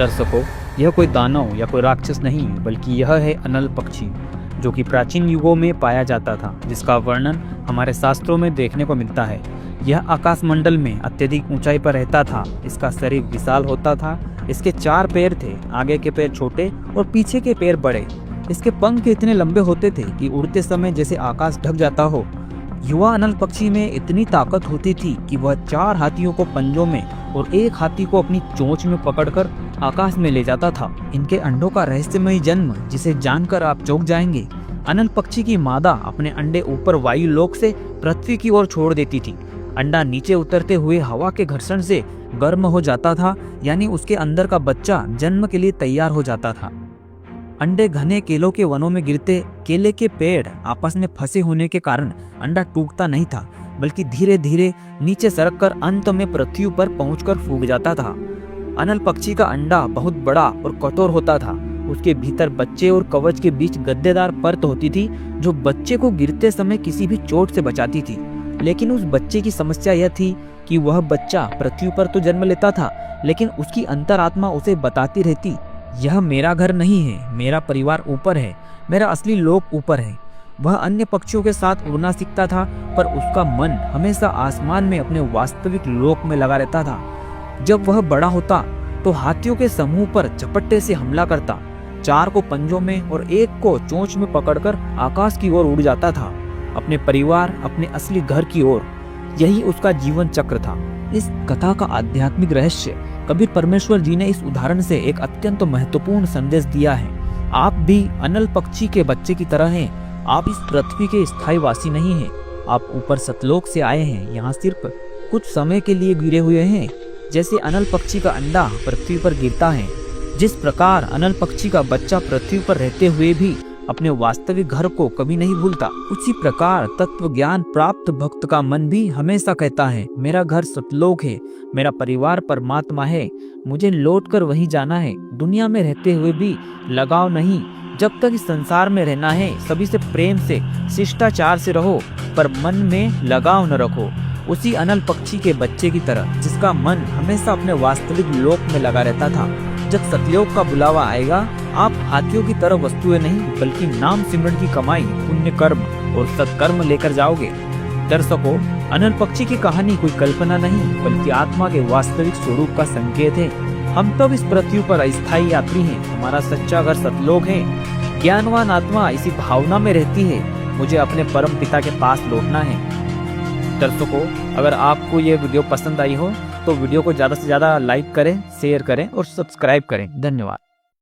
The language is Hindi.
दर्शकों, यह कोई दानव या कोई राक्षस नहीं बल्कि यह है अनल पक्षी, जो कि प्राचीन युगों में पाया जाता था, जिसका वर्णन हमारे शास्त्रों में देखने को मिलता है। यह आकाशमंडल में अत्यधिक ऊंचाई पर रहता था। इसका शरीर विशाल होता था। इसके 4 पैर थे, आगे के पैर छोटे और पीछे के पैर बड़े। इसके पंख इतने लंबे होते थे कि उड़ते समय जैसे आकाश ढक जाता हो। युवा अनल पक्षी में इतनी ताकत होती थी कि वह 4 हाथियों को पंजों में और 1 हाथी को अपनी चोंच में पकड़कर आकाश में ले जाता था। इनके अंडों का रहस्यमयी जन्म, जिसे जानकर आप चौंक जाएंगे। अनल पक्षी की मादा अपने अंडे ऊपर वायु लोक से पृथ्वी की ओर छोड़ देती थी। अंडा नीचे उतरते हुए हवा के घर्षण से गर्म हो जाता था, यानी उसके अंदर का बच्चा जन्म के लिए तैयार हो जाता था। अंडे घने केलों के वनों में गिरते। केले के पेड़ आपस में फंसे होने के कारण अंडा टूटता नहीं था, बल्कि धीरे धीरे नीचे सरककर अंत में पृथ्वी पर पहुंचकर फूट जाता था। अनल पक्षी का अंडा बहुत बड़ा और कठोर होता था। उसके भीतर बच्चे और कवच के बीच गद्देदार परत होती थी, जो बच्चे को गिरते समय किसी भी चोट से बचाती थी। लेकिन उस बच्चे की समस्या यह थी कि वह बच्चा पृथ्वी पर तो जन्म लेता था, लेकिन उसकी अंतरात्मा उसे बताती रहती, यह मेरा घर नहीं है, मेरा परिवार ऊपर है, मेरा असली लोक ऊपर है। वह अन्य पक्षियों के साथ उड़ना सीखता था, पर उसका मन हमेशा आसमान में अपने वास्तविक लोक में लगा रहता था। जब वह बड़ा होता तो हाथियों के समूह पर झपट्टे से हमला करता। 4 को पंजों में और 1 को चोंच में पकड़कर आकाश की ओर उड़ जाता था, अपने परिवार, अपने असली घर की ओर। यही उसका जीवन चक्र था। इस कथा का आध्यात्मिक रहस्य कबीर परमेश्वर जी ने इस उदाहरण से एक अत्यंत महत्वपूर्ण संदेश दिया है। आप भी अनल पक्षी के बच्चे की तरह हैं। आप इस पृथ्वी के स्थायी वासी नहीं हैं। आप ऊपर सतलोक से आए हैं, यहाँ सिर्फ कुछ समय के लिए गिरे हुए हैं। जैसे अनल पक्षी का अंडा पृथ्वी पर गिरता है, जिस प्रकार अनल पक्षी का बच्चा पृथ्वी पर रहते हुए भी अपने वास्तविक घर को कभी नहीं भूलता, उसी प्रकार तत्व ज्ञान प्राप्त भक्त का मन भी हमेशा कहता है, मेरा घर सतलोक है, मेरा परिवार परमात्मा है, मुझे लौटकर वहीं जाना है। दुनिया में रहते हुए भी लगाव नहीं। जब तक इस संसार में रहना है, सभी से प्रेम से, शिष्टाचार से रहो, पर मन में लगाव न रखो। उसी अनल पक्षी के बच्चे की तरह, जिसका मन हमेशा अपने वास्तविक लोक में लगा रहता था। जब सतलोक का बुलावा आएगा, आप हाथियों की तरह वस्तुएं नहीं, बल्कि नाम सिमरन की कमाई, पुण्य कर्म और सत्कर्म लेकर जाओगे। दर्शकों, अनल पक्षी की कहानी कोई कल्पना नहीं, बल्कि आत्मा के वास्तविक स्वरूप का संकेत है। हम तब इस पृथ्वी पर अस्थायी यात्री हैं। हमारा सच्चा घर सतलोक है। ज्ञानवान आत्मा इसी भावना में रहती है, मुझे अपने परम पिता के पास लौटना है। दर्शकों, अगर आपको ये वीडियो पसंद आई हो तो वीडियो को ज़्यादा से ज़्यादा लाइक करें, शेयर करें और सब्सक्राइब करें। धन्यवाद।